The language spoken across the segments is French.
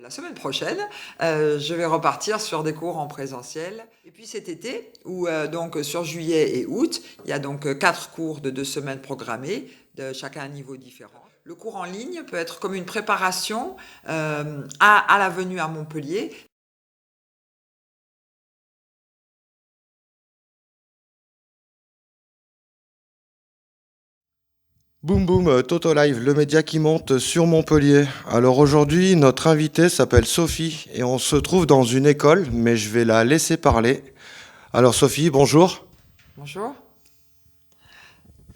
La semaine prochaine, je vais repartir sur des cours en présentiel. Et puis cet été, où donc sur juillet et août, il y a donc 4 cours de 2 semaines programmés, de chacun à un niveau différent. Le cours en ligne peut être comme une préparation à la venue à Montpellier. Boum boum, Toto Live, le média qui monte sur Montpellier. Alors aujourd'hui, notre invitée s'appelle Sophie et on se trouve dans une école, mais je vais la laisser parler. Alors Sophie, bonjour. Bonjour.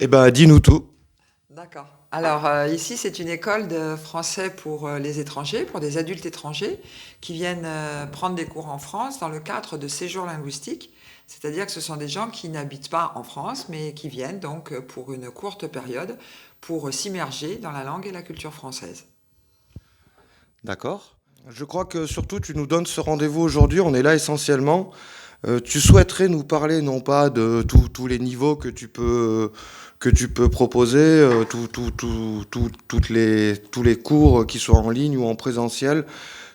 Eh ben, dis-nous tout. D'accord. Alors ici, c'est une école de français pour les étrangers, pour des adultes étrangers qui viennent prendre des cours en France dans le cadre de séjours linguistiques. C'est-à-dire que ce sont des gens qui n'habitent pas en France, mais qui viennent donc pour une courte période pour s'immerger dans la langue et la culture française. D'accord. Je crois que surtout tu nous donnes ce rendez-vous aujourd'hui. On est là essentiellement. Tu souhaiterais nous parler non pas de tous les niveaux que tu peux proposer, tous les cours qui soient en ligne ou en présentiel.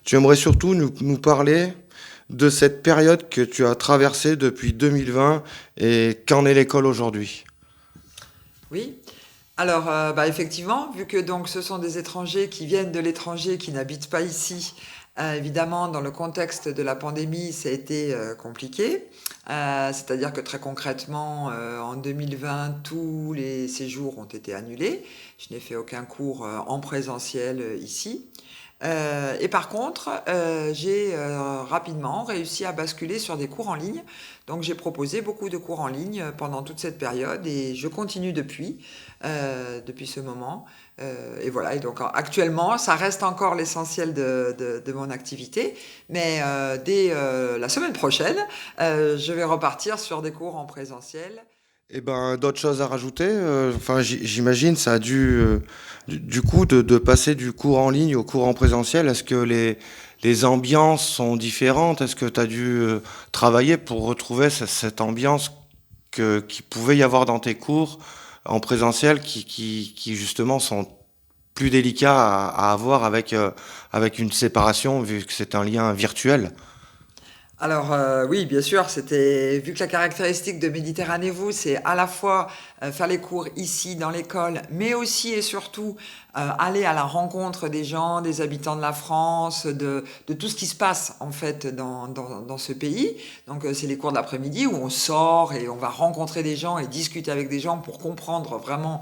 Tu aimerais surtout nous parler de cette période que tu as traversée depuis 2020 et qu'en est l'école aujourd'hui. Oui. Alors, effectivement, vu que donc ce sont des étrangers qui viennent de l'étranger, qui n'habitent pas ici, évidemment, dans le contexte de la pandémie, ça a été compliqué. C'est-à-dire que très concrètement, en 2020, tous les séjours ont été annulés. Je n'ai fait aucun cours en présentiel ici. Et par contre, j'ai rapidement réussi à basculer sur des cours en ligne. Donc j'ai proposé beaucoup de cours en ligne pendant toute cette période et je continue depuis ce moment. Et voilà, et donc actuellement, ça reste encore l'essentiel de mon activité. Mais dès la semaine prochaine, je vais repartir sur des cours en présentiel. Eh ben, d'autres choses à rajouter. Enfin, j'imagine, ça a dû, du coup, de passer du cours en ligne au cours en présentiel. Est-ce que les ambiances sont différentes? Est-ce que tu as dû travailler pour retrouver cette ambiance qui pouvait y avoir dans tes cours en présentiel, qui justement sont plus délicats à avoir avec une séparation, vu que c'est un lien virtuel? Alors oui, bien sûr, c'était vu que la caractéristique de Méditerranée Vous, c'est à la fois faire les cours ici dans l'école, mais aussi et surtout aller à la rencontre des gens, des habitants de la France, de tout ce qui se passe en fait dans ce pays. Donc c'est les cours de l'après-midi où on sort et on va rencontrer des gens et discuter avec des gens pour comprendre vraiment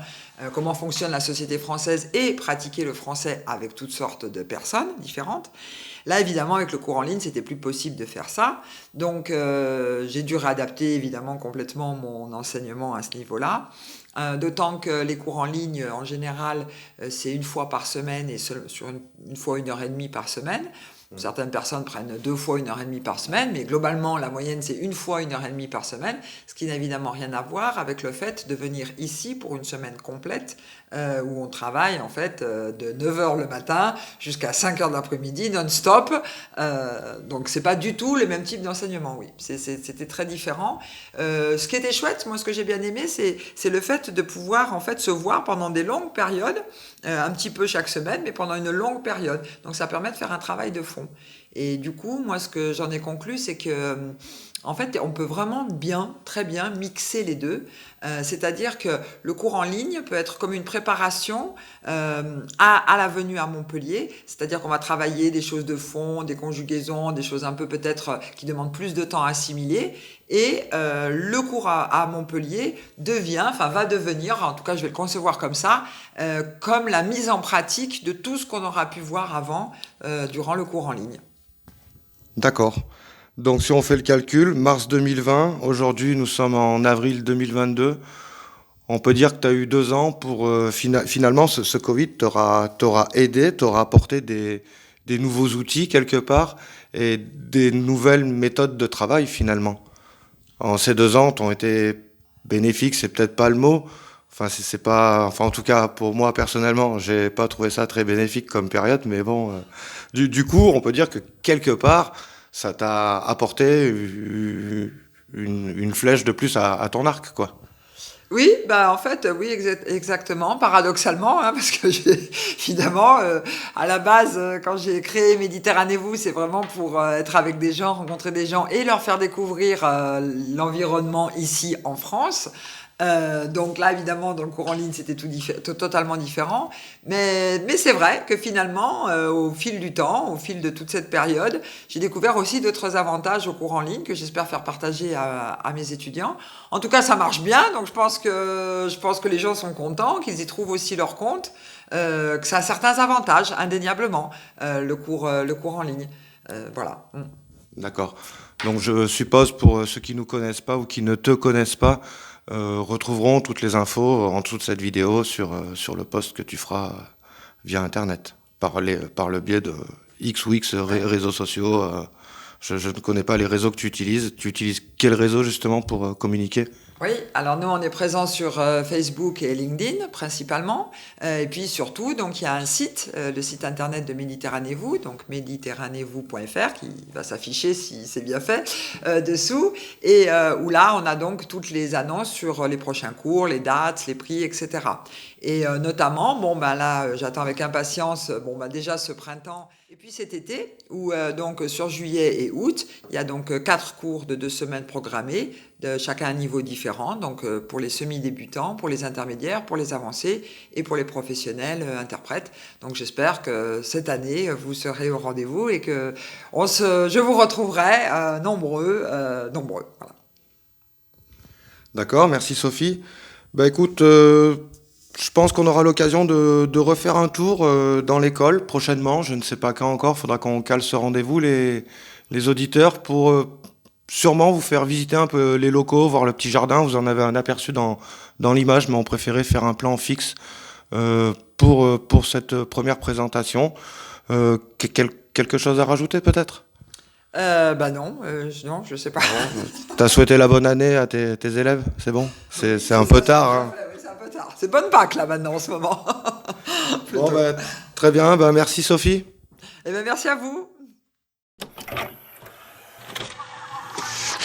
comment fonctionne la société française et pratiquer le français avec toutes sortes de personnes différentes. Là, évidemment, avec le cours en ligne, c'était plus possible de faire ça. Donc, j'ai dû réadapter, évidemment, complètement mon enseignement à ce niveau-là. D'autant que les cours en ligne, en général, c'est une fois par semaine et sur une fois 1 heure et demie par semaine. Certaines personnes prennent 2 fois 1 heure et demie par semaine, mais globalement, la moyenne, c'est une fois 1 heure et demie par semaine, ce qui n'a évidemment rien à voir avec le fait de venir ici pour une semaine complète, où on travaille en fait de 9 heures le matin jusqu'à 5 heures de l'après-midi, non-stop. Donc, c'est pas du tout le même type d'enseignement, oui. C'était très différent. Ce qui était chouette, moi, ce que j'ai bien aimé, c'est le fait de pouvoir en fait se voir pendant des longues périodes, un petit peu chaque semaine, mais pendant une longue période. Donc, ça permet de faire un travail de fond. Et du coup, moi, ce que j'en ai conclu, c'est que, en fait, on peut vraiment bien, très bien mixer les deux. C'est-à-dire que le cours en ligne peut être comme une préparation à la venue à Montpellier. C'est-à-dire qu'on va travailler des choses de fond, des conjugaisons, des choses un peu peut-être qui demandent plus de temps à assimiler. Et le cours à Montpellier va devenir, en tout cas je vais le concevoir comme ça, comme la mise en pratique de tout ce qu'on aura pu voir avant durant le cours en ligne. D'accord. Donc si on fait le calcul, mars 2020, aujourd'hui nous sommes en avril 2022, on peut dire que tu as eu 2 ans pour finalement ce Covid t'aura aidé, t'aura apporté des nouveaux outils quelque part et des nouvelles méthodes de travail finalement. En ces 2 ans t'ont été bénéfiques, c'est peut-être pas le mot. Enfin, c'est pas, enfin, en tout cas, pour moi, personnellement, j'ai pas trouvé ça très bénéfique comme période, mais bon, du coup, on peut dire que quelque part, ça t'a apporté une flèche de plus à ton arc, quoi. Oui, bah en fait, oui, exactement, paradoxalement, hein, parce que évidemment, à la base, quand j'ai créé Méditerranée-vous, c'est vraiment pour être avec des gens, rencontrer des gens et leur faire découvrir l'environnement ici en France. Donc là, évidemment, dans le cours en ligne, c'était totalement différent. Mais c'est vrai que finalement, au fil du temps, au fil de toute cette période, j'ai découvert aussi d'autres avantages au cours en ligne que j'espère faire partager à mes étudiants. En tout cas, ça marche bien, donc je pense que les gens sont contents, qu'ils y trouvent aussi leur compte, que ça a certains avantages, indéniablement, le cours en ligne. Voilà. D'accord. Donc je suppose pour ceux qui nous connaissent pas ou qui ne te connaissent pas, retrouveront toutes les infos en dessous de cette vidéo sur le post que tu feras via Internet, par le biais de X ou X réseaux sociaux. Je ne connais pas les réseaux que tu utilises. Tu utilises quel réseau justement pour communiquer? Oui, alors nous on est présent sur Facebook et LinkedIn principalement, et puis surtout donc il y a un site, le site internet de Méditerranée-vous, donc méditerranée-vous.fr qui va s'afficher si c'est bien fait dessous, et où là on a donc toutes les annonces sur les prochains cours, les dates, les prix, etc. Et notamment, bon ben là j'attends avec impatience, bon ben déjà ce printemps. Et puis cet été, où donc sur juillet et août, il y a donc 4 cours de 2 semaines programmés, de chacun à un niveau différent, donc pour les semi-débutants, pour les intermédiaires, pour les avancés et pour les professionnels interprètes. Donc j'espère que cette année, vous serez au rendez-vous et que je vous retrouverai nombreux. Voilà. D'accord, merci Sophie. Bah écoute, je pense qu'on aura l'occasion de refaire un tour dans l'école prochainement. Je ne sais pas quand encore, faudra qu'on cale ce rendez-vous, les auditeurs, pour sûrement vous faire visiter un peu les locaux, voir le petit jardin. Vous en avez un aperçu dans l'image, mais on préférait faire un plan fixe pour cette première présentation. Quelque chose à rajouter peut-être? Bah non, non, je sais pas. T'as souhaité la bonne année à tes élèves, c'est bon? C'est un peu tard, hein. Ouais, c'est un peu tard. C'est bonne Pâques là maintenant en ce moment. Bon, Plutôt. bah, très bien, bah, merci Sophie. Eh bien, merci à vous.